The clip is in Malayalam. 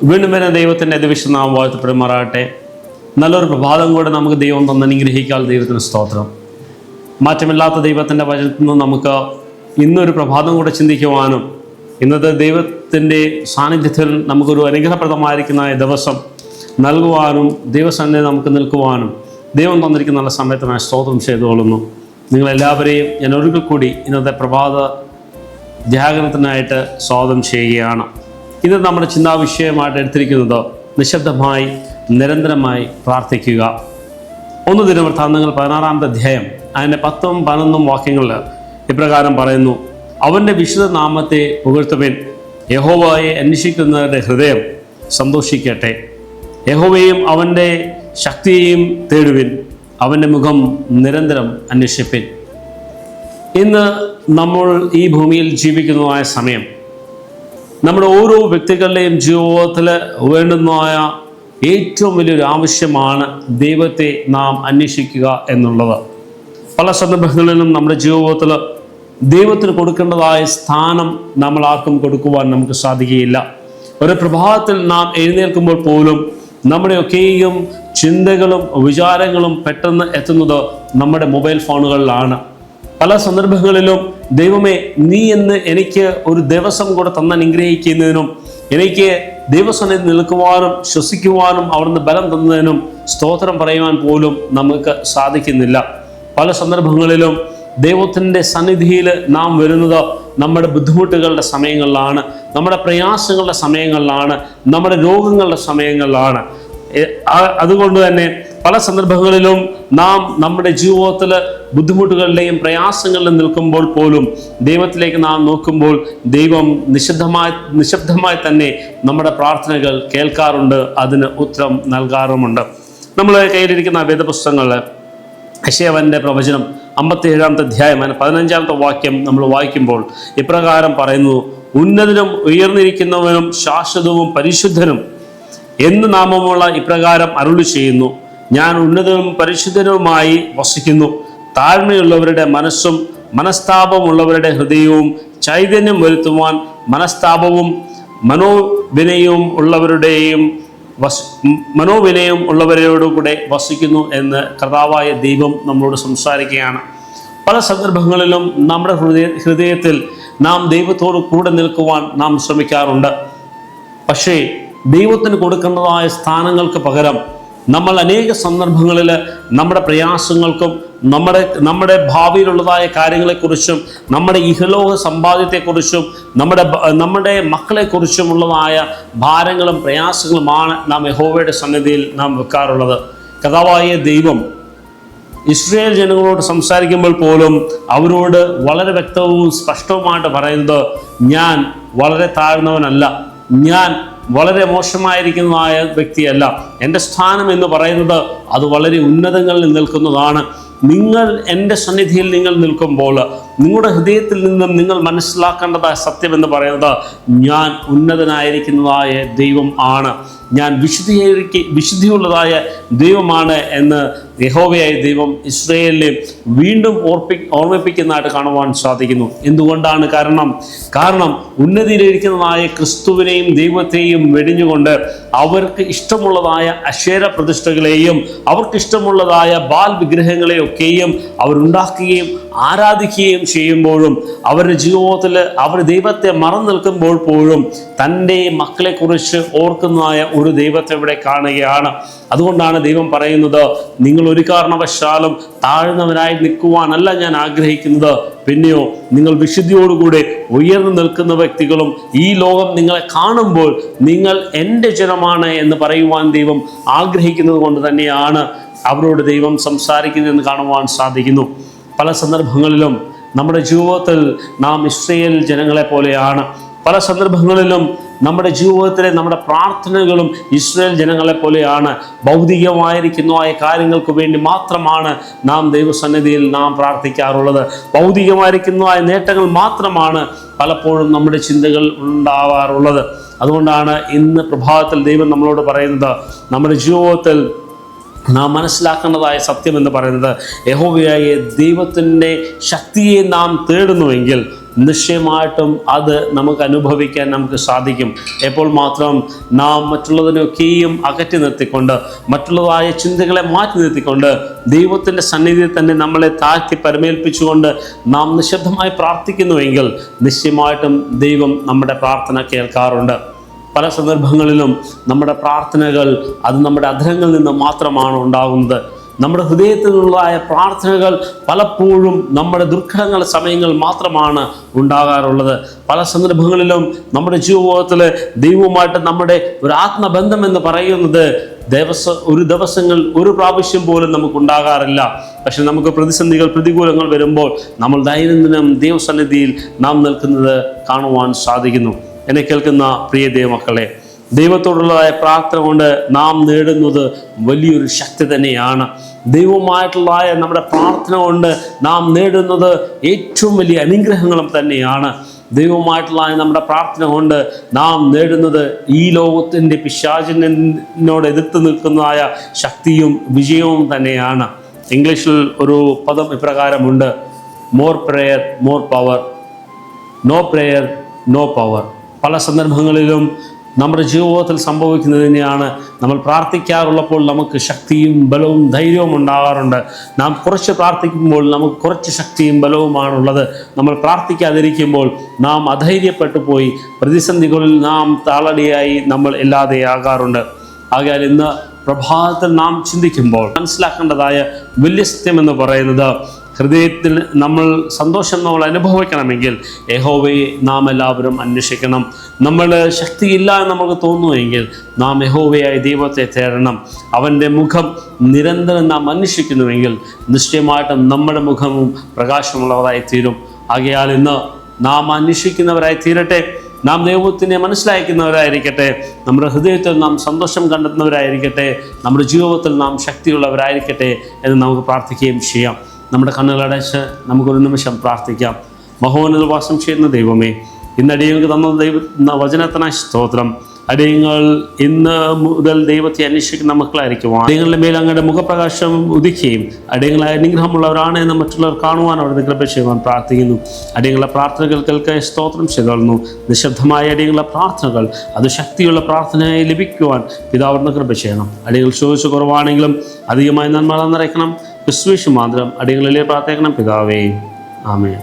വീണ്ടും വരുന്ന ദൈവത്തിൻ്റെ അതിവിശുദ്ധനാമം വാഴ്ത്തപ്പെടുമാറാകട്ടെ. നല്ലൊരു പ്രഭാതം കൂടെ നമുക്ക് ദൈവം തന്ന് അനുഗ്രഹിക്കാൻ ദൈവത്തിന് സ്തോത്രം. മാറ്റമില്ലാത്ത ദൈവത്തിൻ്റെ വചനത്തിൽ നിന്ന് നമുക്ക് ഇന്നൊരു പ്രഭാതം കൂടെ ചിന്തിക്കുവാനും ഇന്നത്തെ ദൈവത്തിൻ്റെ സാന്നിധ്യത്തിൽ നമുക്കൊരു അനുഗ്രഹപ്രദമായിരിക്കുന്ന ദിവസം നൽകുവാനും ദൈവസന്നിധിയിൽ നമുക്ക് നിൽക്കുവാനും ദൈവം തന്നിരിക്കുന്ന നല്ല സമയത്തിനായി സ്തോത്രം ചെയ്തുകൊള്ളുന്നു. നിങ്ങളെല്ലാവരെയും ഞാൻ ഒരിക്കൽ കൂടി ഇന്നത്തെ പ്രഭാത ധ്യാനത്തിനായിട്ട് സ്വാഗതം ചെയ്യുകയാണ്. ഇത് നമ്മുടെ ചിന്താവിഷയമായിട്ട് എടുത്തിരിക്കുന്നത് നിശബ്ദമായി നിരന്തരമായി പ്രാർത്ഥിക്കുക. 1 ദിനവൃത്താന്തങ്ങൾ 16-ാമത്തെ അധ്യായം അതിൻ്റെ 10ഉം 11ഉം വാക്യങ്ങളിൽ ഇപ്രകാരം പറയുന്നു: അവൻ്റെ വിശുദ്ധ നാമത്തെ പുകഴ്ത്തുവിൻ, യഹോവയെ അന്വേഷിക്കുന്നവരുടെ ഹൃദയം സന്തോഷിക്കട്ടെ. യഹോവയെയും അവൻ്റെ ശക്തിയെയും തേടുവിൻ, അവൻ്റെ മുഖം നിരന്തരം അന്വേഷിപ്പിൻ. ഇന്ന് നമ്മൾ ഈ ഭൂമിയിൽ ജീവിക്കുന്നതായ സമയം നമ്മുടെ ഓരോ വ്യക്തികളുടെയും ജീവിതത്തിൽ വേണ്ടുന്നതായ ഏറ്റവും വലിയൊരു ആവശ്യമാണ് ദൈവത്തെ നാം അന്വേഷിക്കുക എന്നുള്ളത്. പല സന്ദർഭങ്ങളിലും നമ്മുടെ ജീവിതത്തിൽ ദൈവത്തിന് കൊടുക്കേണ്ടതായ സ്ഥാനം നമ്മൾ ആർക്കും കൊടുക്കുവാൻ നമുക്ക് സാധിക്കുകയില്ല. ഒരു പ്രഭാതത്തിൽ നാം എഴുന്നേൽക്കുമ്പോൾ പോലും നമ്മുടെയൊക്കെയും ചിന്തകളും വിചാരങ്ങളും പെട്ടെന്ന് എത്തുന്നത് നമ്മുടെ മൊബൈൽ ഫോണുകളിലാണ്. പല സന്ദർഭങ്ങളിലും ദൈവമേ, നീ എന്ന് എനിക്ക് ഒരു ദിവസം കൂടെ തന്ന് അനുഗ്രഹിക്കുന്നതിനും എനിക്ക് ദൈവസന്നിധി നിൽക്കുവാനും ശ്വസിക്കുവാനും അവിടുന്ന് ബലം തന്നതിനും സ്തോത്രം പറയുവാൻ പോലും നമുക്ക് സാധിക്കുന്നില്ല. പല സന്ദർഭങ്ങളിലും ദൈവത്തിൻ്റെ സന്നിധിയിൽ നാം വരുന്നത് നമ്മുടെ ബുദ്ധിമുട്ടുകളുടെ സമയങ്ങളിലാണ്, നമ്മുടെ പ്രയാസങ്ങളുടെ സമയങ്ങളിലാണ്, നമ്മുടെ രോഗങ്ങളുടെ സമയങ്ങളിലാണ്. അതുകൊണ്ട് തന്നെ പല സന്ദർഭങ്ങളിലും നാം നമ്മുടെ ജീവിതത്തിൽ ബുദ്ധിമുട്ടുകളുടെയും പ്രയാസങ്ങളിലും നിൽക്കുമ്പോൾ പോലും ദൈവത്തിലേക്ക് നാം നോക്കുമ്പോൾ ദൈവം നിശബ്ദമായി തന്നെ നമ്മുടെ പ്രാർത്ഥനകൾ കേൾക്കാറുണ്ട്, അതിന് ഉത്തരം നൽകാറുമുണ്ട്. നമ്മൾ കയ്യിലിരിക്കുന്ന വേദപുസ്തകങ്ങൾ യെശയ്യാവിൻ്റെ പ്രവചനം 57-ാമത്തെ അധ്യായം 15-ാമത്തെ വാക്യം നമ്മൾ വായിക്കുമ്പോൾ ഇപ്രകാരം പറയുന്നു: ഉന്നതനും ഉയർന്നിരിക്കുന്നവനും ശാശ്വതവും പരിശുദ്ധനും എന്ന് നാമമുള്ള ഇപ്രകാരം അരുളി ചെയ്യുന്നു, ഞാൻ ഉന്നതനും പരിശുദ്ധനുമായി വസിക്കുന്നു. താഴ്മയുള്ളവരുടെ മനസ്സും മനസ്താപമുള്ളവരുടെ ഹൃദയവും ചൈതന്യം വരുത്തുവാൻ മനസ്താപവും മനോവിനയവും ഉള്ളവരോടുകൂടെ വസിക്കുന്നു എന്ന് കർത്താവായ ദൈവം നമ്മളോട് സംസാരിക്കുകയാണ്. പല സന്ദർഭങ്ങളിലും നമ്മുടെ ഹൃദയത്തിൽ നാം ദൈവത്തോട് കൂടെ നിൽക്കുവാൻ നാം ശ്രമിക്കാറുണ്ട്. പക്ഷേ ദൈവത്തിന് കൊടുക്കേണ്ടതായ സ്ഥാനങ്ങൾക്ക് പകരം നമ്മൾ അനേക സന്ദർഭങ്ങളിൽ നമ്മുടെ പ്രയാസങ്ങൾക്കും നമ്മുടെ ഭാവിയിലുള്ളതായ കാര്യങ്ങളെക്കുറിച്ചും നമ്മുടെ ഇഹലോക സമ്പാദ്യത്തെക്കുറിച്ചും നമ്മുടെ മക്കളെക്കുറിച്ചുമുള്ളതായ ഭാരങ്ങളും പ്രയാസങ്ങളുമാണ് നാം യഹോവയുടെ സന്നിധിയിൽ നാം വെക്കാറുള്ളത്. കർത്താവായ ദൈവം ഇസ്രായേൽ ജനങ്ങളോട് സംസാരിക്കുമ്പോൾ പോലും അവരോട് വളരെ വ്യക്തവും സ്പഷ്ടവുമായിട്ട് പറയുന്നത്, ഞാൻ വളരെ താഴ്ന്നവനല്ല, ഞാൻ വളരെ മോശമായിരിക്കുന്നതായ വ്യക്തിയല്ല, എൻ്റെ സ്ഥാനം എന്ന് പറയുന്നത് അത് വളരെ ഉന്നതങ്ങളിൽ നിൽക്കുന്നതാണ്. നിങ്ങൾ എൻ്റെ സന്നിധിയിൽ നിങ്ങൾ നിൽക്കുമ്പോൾ നിങ്ങളുടെ ഹൃദയത്തിൽ നിന്നും നിങ്ങൾ മനസ്സിലാക്കേണ്ടതായ സത്യം എന്ന് പറയുന്നത്, ഞാൻ ഉന്നതനായിരിക്കുന്നതായ ദൈവം ആണ്, ഞാൻ വിശുദ്ധിയുള്ളതായ ദൈവമാണ് എന്ന് യഹോവയായ ദൈവം ഇസ്രായേലിനെ വീണ്ടും ഓർമ്മിപ്പിക്കുന്നതായിട്ട് കാണുവാൻ സാധിക്കുന്നു. എന്തുകൊണ്ടാണ്? കാരണം ഉന്നതിയിലിരിക്കുന്നതായ ക്രിസ്തുവിനെയും ദൈവത്തെയും വെടിഞ്ഞുകൊണ്ട് അവർക്ക് ഇഷ്ടമുള്ളതായ അശേര പ്രതിഷ്ഠകളെയും അവർക്ക് ഇഷ്ടമുള്ളതായ ബാൽ വിഗ്രഹങ്ങളെയൊക്കെയും അവരുണ്ടാക്കുകയും ആരാധിക്കുകയും ചെയ്യുമ്പോഴും അവരുടെ ജീവിതത്തിൽ അവർ ദൈവത്തെ മറന്നു നിൽക്കുമ്പോൾ പോലും തൻ്റെ മക്കളെക്കുറിച്ച് ഓർക്കുന്നതായ ഒരു ദൈവത്തെ ഇവിടെ കാണുകയാണ്. അതുകൊണ്ടാണ് ദൈവം പറയുന്നത്, നിങ്ങൾ ഒരു കാരണവശാലും താഴ്ന്നവനായി നിൽക്കുവാനല്ല ഞാൻ ആഗ്രഹിക്കുന്നത്, പിന്നെയോ നിങ്ങൾ വിശുദ്ധിയോടുകൂടെ ഉയർന്നു നിൽക്കുന്ന വ്യക്തികളും ഈ ലോകം നിങ്ങളെ കാണുമ്പോൾ നിങ്ങൾ എൻ്റെ ജനമാണ് എന്ന് പറയുവാൻ ദൈവം ആഗ്രഹിക്കുന്നത് കൊണ്ട് തന്നെയാണ് അവരോട് ദൈവം സംസാരിക്കുന്നതെന്ന് കാണുവാൻ സാധിക്കുന്നു. പല സന്ദർഭങ്ങളിലും നമ്മുടെ ജീവിതത്തിൽ നാം ഇസ്രായേൽ ജനങ്ങളെ പോലെയാണ്. പല സന്ദർഭങ്ങളിലും നമ്മുടെ ജീവിതത്തിലെ നമ്മുടെ പ്രാർത്ഥനകളും ഇസ്രായേൽ ജനങ്ങളെ പോലെയാണ്. ഭൗതികമായിരിക്കുന്നതായ കാര്യങ്ങൾക്ക് വേണ്ടി മാത്രമാണ് നാം ദൈവസന്നിധിയിൽ നാം പ്രാർത്ഥിക്കാറുള്ളത്. ഭൗതികമായിരിക്കുന്നതായ നേട്ടങ്ങൾ മാത്രമാണ് പലപ്പോഴും നമ്മുടെ ചിന്തകൾ ഉണ്ടാവാറുള്ളത്. അതുകൊണ്ടാണ് ഇന്ന് പ്രഭാതത്തിൽ ദൈവം നമ്മളോട് പറയുന്നത്, നമ്മുടെ ജീവിതത്തിൽ നാം മനസ്സിലാക്കേണ്ടതായ സത്യം എന്ന് പറയുന്നത്, യഹോവയായ ദൈവത്തിൻ്റെ ശക്തിയെ നാം തേടുന്നുവെങ്കിൽ നിശ്ചയമായിട്ടും അത് നമുക്ക് അനുഭവിക്കാൻ നമുക്ക് സാധിക്കും. എപ്പോൾ മാത്രം നാം മറ്റുള്ളതിനൊക്കെയും അകറ്റി നിർത്തിക്കൊണ്ട്, മറ്റുള്ളതായ ചിന്തകളെ മാറ്റി നിർത്തിക്കൊണ്ട് ദൈവത്തിൻ്റെ സന്നിധിയിൽ തന്നെ നമ്മളെ താഴ്ത്തി പരമേൽപ്പിച്ചുകൊണ്ട് നാം നിശബ്ദമായി പ്രാർത്ഥിക്കുന്നുവെങ്കിൽ നിശ്ചയമായിട്ടും ദൈവം നമ്മുടെ പ്രാർത്ഥന കേൾക്കാറുണ്ട്. പല സന്ദർഭങ്ങളിലും നമ്മുടെ പ്രാർത്ഥനകൾ അത് നമ്മുടെ അധരങ്ങളിൽ നിന്ന് മാത്രമാണ് ഉണ്ടാകുന്നത്. നമ്മുടെ ഹൃദയത്തിൽ നിന്നുള്ളതായ പ്രാർത്ഥനകൾ പലപ്പോഴും നമ്മുടെ ദുർഘടങ്ങളുടെ സമയങ്ങൾ മാത്രമാണ് ഉണ്ടാകാറുള്ളത്. പല സന്ദർഭങ്ങളിലും നമ്മുടെ ജീവിതത്തിൽ ദൈവവുമായിട്ട് നമ്മുടെ ഒരു ആത്മബന്ധം എന്ന് പറയുന്നത് ഒരു ദിവസങ്ങൾ ഒരു പ്രാവശ്യം പോലും നമുക്ക് ഉണ്ടാകാറില്ല. പക്ഷെ നമുക്ക് പ്രതിസന്ധികൾ പ്രതികൂലങ്ങൾ വരുമ്പോൾ നമ്മൾ ദൈനംദിനം ദൈവസന്നിധിയിൽ നാം നിൽക്കുന്നത് കാണുവാൻ സാധിക്കുന്നു. എന്നെ കേൾക്കുന്ന പ്രിയ ദൈവമക്കളെ, ദൈവത്തോടുള്ളതായ പ്രാർത്ഥന കൊണ്ട് നാം നേടുന്നത് വലിയൊരു ശക്തി തന്നെയാണ്. ദൈവവുമായിട്ടുള്ളതായ നമ്മുടെ പ്രാർത്ഥന കൊണ്ട് നാം നേടുന്നത് ഏറ്റവും വലിയ അനുഗ്രഹങ്ങളും തന്നെയാണ്. ദൈവവുമായിട്ടുള്ള നമ്മുടെ പ്രാർത്ഥന കൊണ്ട് നാം നേടുന്നത് ഈ ലോകത്തിൻ്റെ പിശാചിനോട് എതിർത്ത് നിൽക്കുന്നതായ ശക്തിയും വിജയവും തന്നെയാണ്. ഇംഗ്ലീഷിൽ ഒരു പദം ഇപ്രകാരമുണ്ട്: more prayer more power, no prayer no power. പല സന്ദർഭങ്ങളിലും നമ്മുടെ ജീവിതത്തിൽ സംഭവിക്കുന്നത് തന്നെയാണ്. നമ്മൾ പ്രാർത്ഥിക്കാറുള്ളപ്പോൾ നമുക്ക് ശക്തിയും ബലവും ധൈര്യവും ഉണ്ടാകാറുണ്ട്. നാം കുറച്ച് പ്രാർത്ഥിക്കുമ്പോൾ നമുക്ക് കുറച്ച് ശക്തിയും ബലവുമാണുള്ളത്. നമ്മൾ പ്രാർത്ഥിക്കാതിരിക്കുമ്പോൾ നാം അധൈര്യപ്പെട്ടു പോയി പ്രതിസന്ധികളിൽ നാം താളടിയായി നമ്മൾ ഇല്ലാതെയാകാറുണ്ട്. ആകയാൽ ഇന്ന് പ്രഭാതത്തിൽ നാം ചിന്തിക്കുമ്പോൾ മനസ്സിലാക്കേണ്ടതായ വലിയ സത്യം എന്ന് പറയുന്നത്, ഹൃദയത്തിൽ നമ്മൾ സന്തോഷം നമ്മൾ അനുഭവിക്കണമെങ്കിൽ യഹോവയെ നാം എല്ലാവരും അന്വേഷിക്കണം. നമ്മൾ ശക്തിയില്ല എന്ന് നമുക്ക് തോന്നുമെങ്കിൽ നാം യഹോവയായ ദൈവത്തെ തേടണം. അവൻ്റെ മുഖം നിരന്തരം നാം അന്വേഷിക്കുന്നുവെങ്കിൽ നിശ്ചയമായിട്ടും നമ്മുടെ മുഖവും പ്രകാശമുള്ളതായി തീരും. ആകയാൽ ഇന്ന് നാം അന്വേഷിക്കുന്നവരായി തീരട്ടെ. നാം ദൈവത്തിനെ മനസ്സിലാക്കുന്നവരായിരിക്കട്ടെ. നമ്മുടെ ഹൃദയത്തിൽ നാം സന്തോഷം കണ്ടെത്തുന്നവരായിരിക്കട്ടെ. നമ്മുടെ ജീവിതത്തിൽ നാം ശക്തിയുള്ളവരായിരിക്കട്ടെ എന്ന് നമുക്ക് പ്രാർത്ഥിക്കുകയും ചെയ്യാം. നമ്മുടെ കണ്ണുകളടച്ച് നമുക്കൊരു നിമിഷം പ്രാർത്ഥിക്കാം. മഹോന്നത വാസം ചെയ്യുന്ന ദൈവമേ, ഇന്ന് അടിയങ്ങൾക്ക് തന്ന വചനത്തിനായി സ്തോത്രം. അടിയങ്ങൾ ഇന്ന് മുതൽ ദൈവത്തെ അന്വേഷിക്കുന്ന മക്കളായിരിക്കുവാൻ അടിയങ്ങളുടെ മേൽ അങ്ങയുടെ മുഖപ്രകാശം ഉദിക്കുകയും അടിയങ്ങളെ അനുഗ്രഹമുള്ളവരാണ് എന്ന് മറ്റുള്ളവർ കാണുവാൻ അവിടെ കൃപ ചെയ്യുവാൻ പ്രാർത്ഥിക്കുന്നു. അടിയങ്ങളുടെ പ്രാർത്ഥനകൾക്ക് സ്തോത്രം ചെയ്തുകൊള്ളുന്നു. നിശബ്ദമായ അടിയങ്ങളുടെ പ്രാർത്ഥനകൾ അത് ശക്തിയുള്ള പ്രാർത്ഥനയായി ലഭിക്കുവാൻ പിതാവിന് കൃപ ചെയ്യണം. അടിയങ്ങൾ ചോദിച്ചു കുറവാണെങ്കിലും അധികമായി നന്മ നിറയ്ക്കണം. ക്രിസ്തുവേശു മാത്രം അടിയങ്ങളിലെ പ്രാർത്ഥിക്കണം പിതാവേ. ആമേൻ.